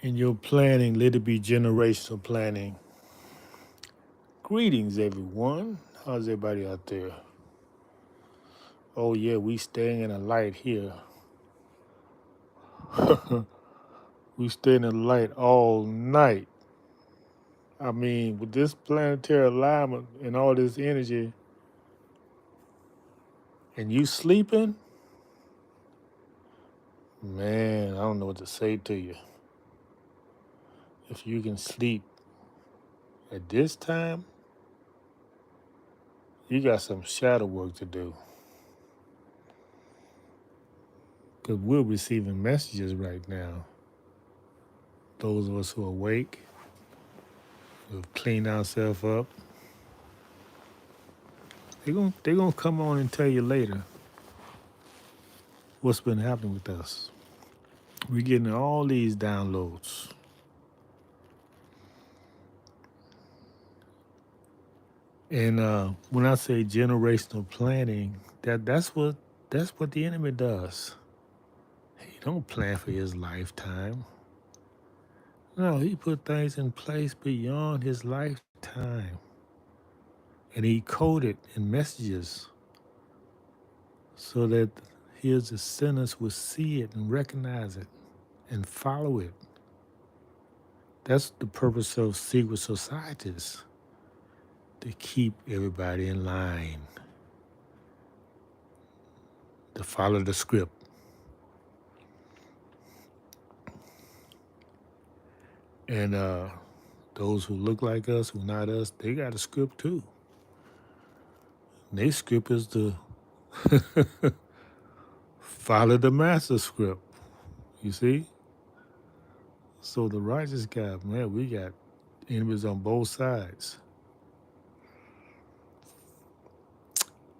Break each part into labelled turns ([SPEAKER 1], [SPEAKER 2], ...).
[SPEAKER 1] In your planning, let it be generational planning. Greetings, everyone. How's everybody out there? Oh, yeah, we staying in the light here. We stay in the light all night. I mean, with this planetary alignment and all this energy, and you sleeping, man, I don't know what to say to you. If you can sleep at this time, you got some shadow work to do. Because we're receiving messages right now. Those of us who are awake, who've cleaned ourselves up, they're gonna come on and tell you later what's been happening with us. We're getting all these downloads. And when I say generational planning, that's what the enemy does. He don't plan for his lifetime. No, he put things in place beyond his lifetime. And he coded in messages so that his descendants would see it and recognize it and follow it. That's the purpose of secret societies, to keep everybody in line, to follow the script. And those who look like us, who not us, they got a script too. And their script is to follow the master script. You see? So the righteous guy, man, we got enemies on both sides.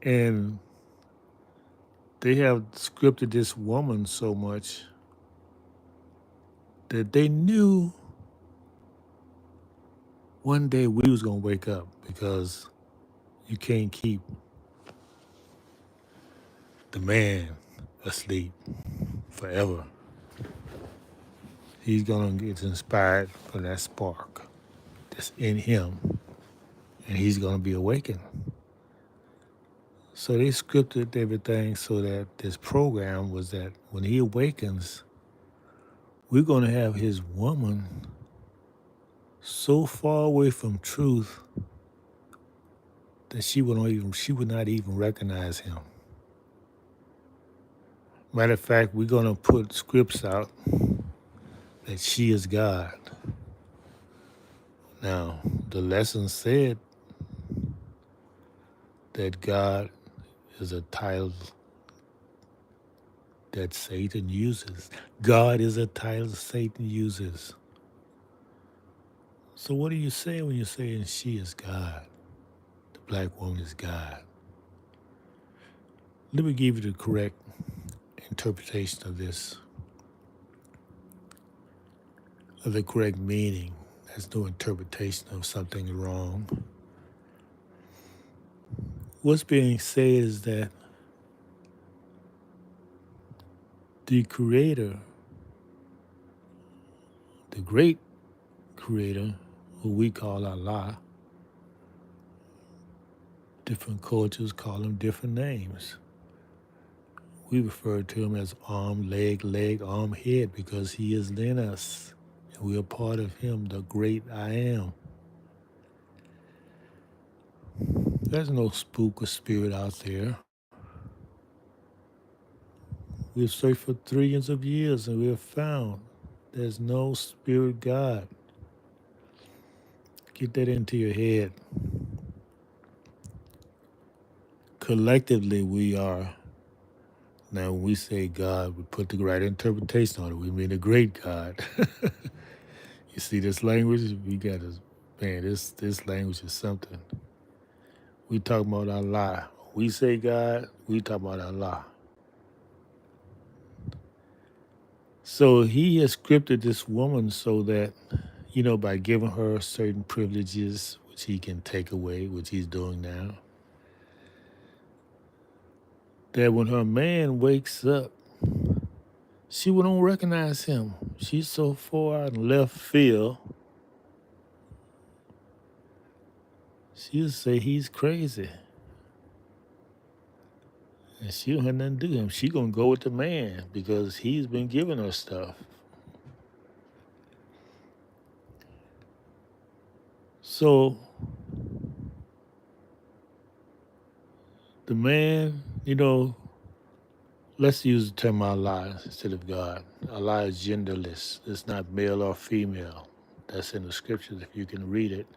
[SPEAKER 1] And they have scripted this woman so much that they knew one day we was gonna wake up, because you can't keep the man asleep forever. He's gonna get inspired from that spark that's in him, and he's gonna be awakened. So they scripted everything so that this program was that when he awakens, we're gonna have his woman so far away from truth that she would not even recognize him. Matter of fact, we're gonna put scripts out that she is God. Now, the lesson said that God is a title that Satan uses. God is a title Satan uses. So what are you saying when you're saying she is God? The black woman is God. Let me give you the correct interpretation of this, of the correct meaning. There's no interpretation of something wrong. What's being said is that the Creator, the great Creator, who we call Allah, different cultures call him different names. We refer to him as arm, leg, arm, head, because he is in us. And we are part of him, the great I am. There's no spook or spirit out there. We've searched for trillions of years and we have found there's no spirit God. Get that into your head. Collectively, we are. Now, when we say God, we put the right interpretation on it. We mean a great God. You see this language? We got this, man, this language is something. We talking about Allah. We say God, we talk about Allah. So he has scripted this woman so that, by giving her certain privileges, which he can take away, which he's doing now, that when her man wakes up, she wouldn't recognize him. She's so far out in left field, she'll say he's crazy. And she don't have nothing to do with him. She gonna go with the man because he's been giving her stuff. So the man, let's use the term Allah instead of God. Allah is genderless. It's not male or female. That's in the scriptures if you can read it.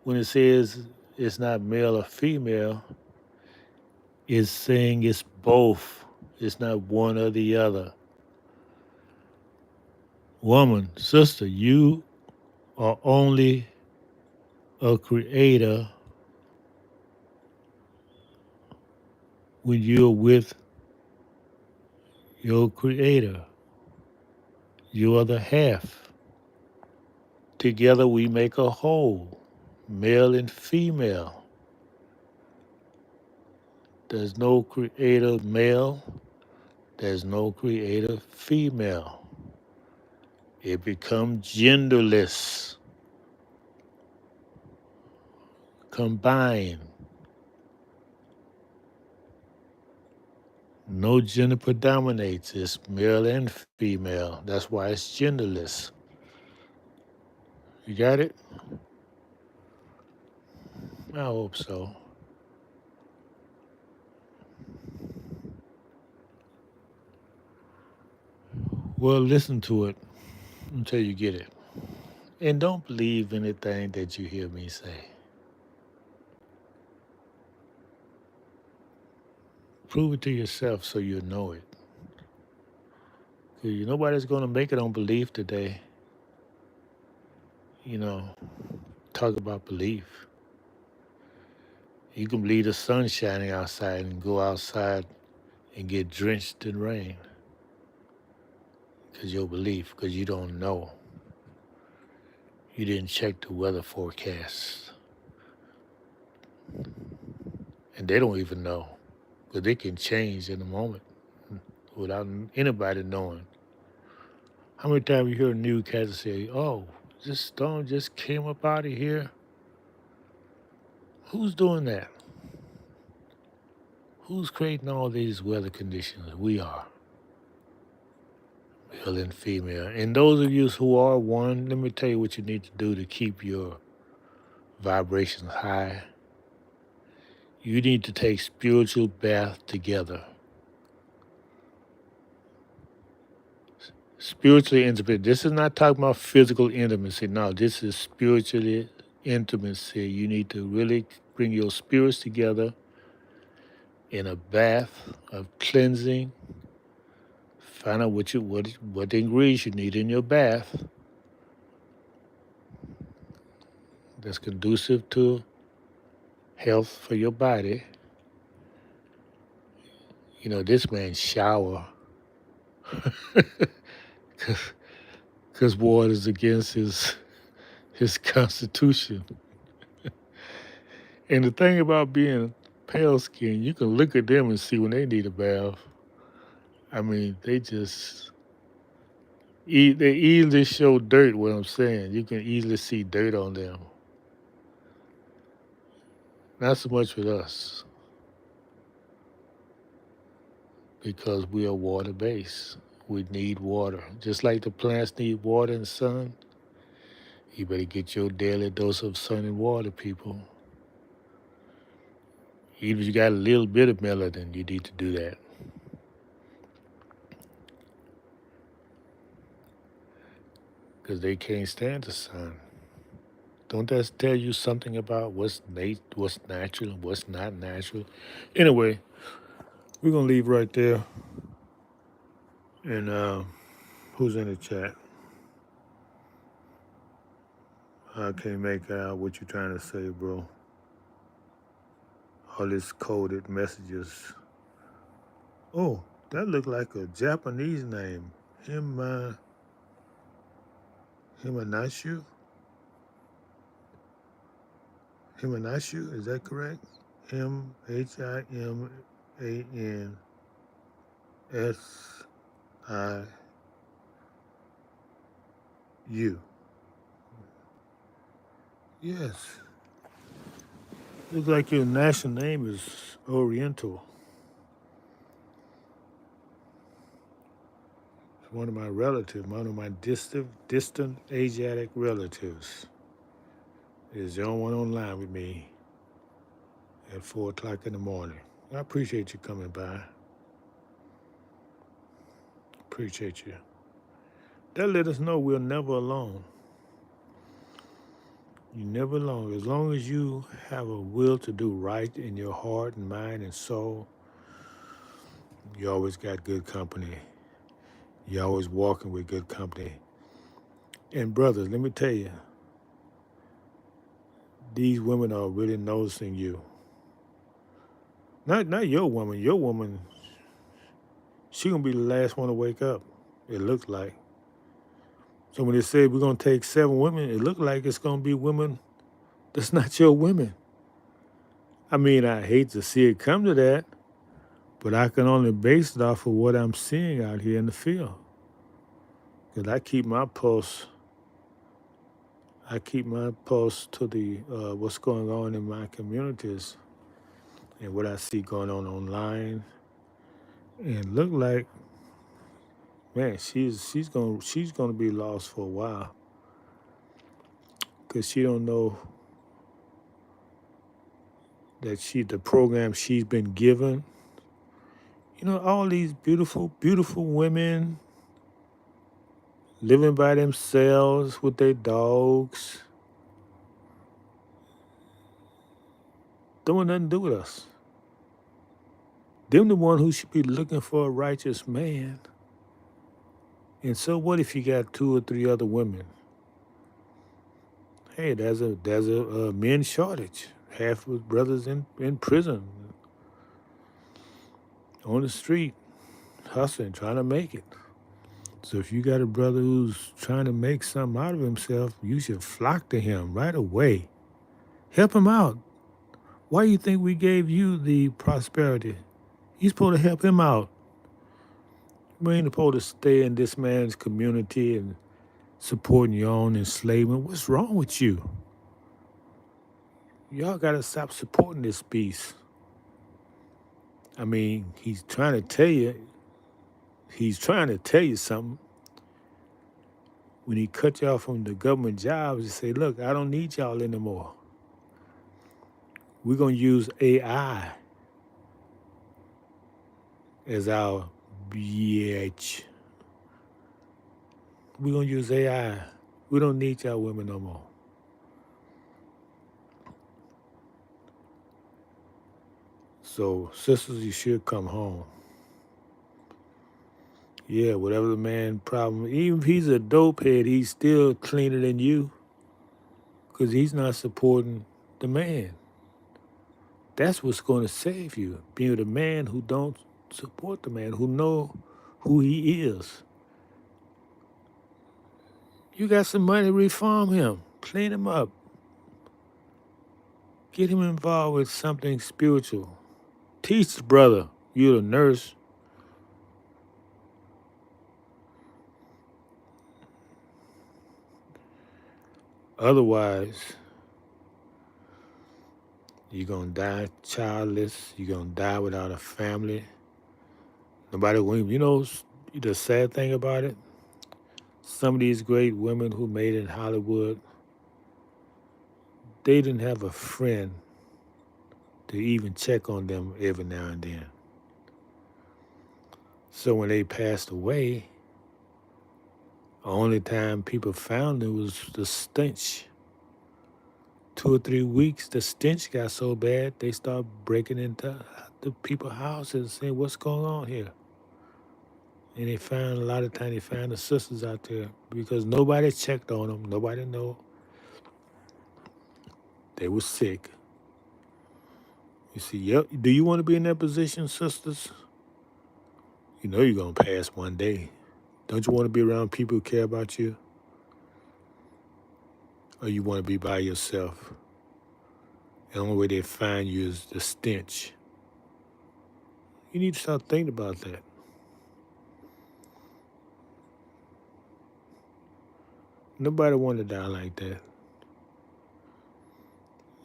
[SPEAKER 1] When it says it's not male or female, it's saying it's both. It's not one or the other. Woman, sister, you are only a creator when you're with your creator. You are the half. Together we make a whole, male and female. There's no creator male, there's no creator female. It becomes genderless, combined. No gender predominates. It's male and female. That's why it's genderless. You got it? I hope so. Well, listen to it until you get it. And don't believe anything that you hear me say. Prove it to yourself so you know it. 'Cause nobody's going to make it on belief today. You know, talk about belief. You can believe the sun shining outside and go outside and get drenched in rain because your belief, because you don't know. You didn't check the weather forecast. And they don't even know because they can change in a moment without anybody knowing. How many times you hear a newscaster say, oh, this storm just came up out of here? Who's doing that? Who's creating all these weather conditions? We are, male and female. And those of you who are one, let me tell you what you need to do to keep your vibrations high. You need to take spiritual bath together. Spiritually intimate. This is not talking about physical intimacy. No, this is spiritually intimacy. You need to really bring your spirits together in a bath of cleansing. Find out what the ingredients you need in your bath that's conducive to health for your body. This man shower because water is against his constitution. And the thing about being pale skin, you can look at them and see when they need a bath. I mean, they easily show dirt. What I'm saying, you can easily see dirt on them. Not so much with us because we are water based. We need water, just like the plants need water and sun. You better get your daily dose of sun and water, people. Even if you got a little bit of melanin, you need to do that. Because they can't stand the sun. Don't that tell you something about what's natural and what's not natural? Anyway, we're gonna leave right there. And who's in the chat? I can't make out what you're trying to say, bro. All this coded messages. Oh, that looked like a Japanese name. Himanashu? Himanashu, is that correct? Himhanashu. I, you. Yes. Looks like your national name is Oriental. It's one of my relatives, one of my distant Asiatic relatives, is the only one online with me at 4 o'clock in the morning. I appreciate you coming by. Appreciate you. That let us know we're never alone. You're never alone. As long as you have a will to do right in your heart and mind and soul, you always got good company. You're always walking with good company. And brothers, let me tell you, these women are really noticing you. Not your woman. Your woman, she gonna be the last one to wake up. It looks like. So when they say we're gonna take 7 women, it looks like it's gonna be women that's not your women. I mean, I hate to see it come to that, but I can only base it off of what I'm seeing out here in the field. Because I keep my pulse to the what's going on in my communities and what I see going on online. And look like, man, she's gonna be lost for a while because she don't know that the program she's been given. You know, all these beautiful women living by themselves with their dogs, don't want nothing to do with us. Them the one who should be looking for a righteous man. And so what if you got 2 or 3 other women? Hey, there's a men shortage. Half of brothers in prison, on the street, hustling, trying to make it. So if you got a brother who's trying to make something out of himself, you should flock to him right away. Help him out. Why do you think we gave you the prosperity? You're supposed to help him out. We ain't supposed to stay in this man's community and supporting your own enslavement. What's wrong with you? Y'all got to stop supporting this beast. I mean, he's trying to tell you something. When he cut y'all from the government jobs, he say, look, I don't need y'all anymore. We're going to use AI as our bitch. We're going to use AI. We don't need y'all women no more. So, sisters, you should come home. Yeah, whatever the man problem, even if he's a dope head, he's still cleaner than you because he's not supporting the man. That's what's going to save you, being the man who don't support the man, who know who he is. You got some money, reform him, clean him up, get him involved with something spiritual. Teach the brother, you're a nurse. Otherwise, you're going to die childless. You're going to die without a family. Nobody will, the sad thing about it, some of these great women who made it in Hollywood, they didn't have a friend to even check on them every now and then. So when they passed away, the only time people found it was the stench. 2 or 3 weeks, the stench got so bad they started breaking into the people's houses and saying, "What's going on here?" And they found a lot of times they found the sisters out there because nobody checked on them. Nobody know they were sick. You see, yep. Do you want to be in that position, sisters? You know you're gonna pass one day. Don't you want to be around people who care about you? Or you want to be by yourself? The only way they find you is the stench. You need to start thinking about that. Nobody want to die like that.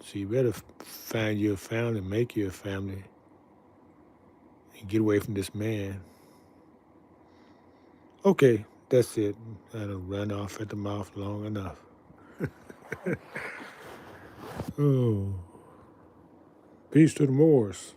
[SPEAKER 1] So you better find you a family, make you a family, and get away from this man. Okay, that's it. I done run off at the mouth long enough. Oh, peace to the Moors.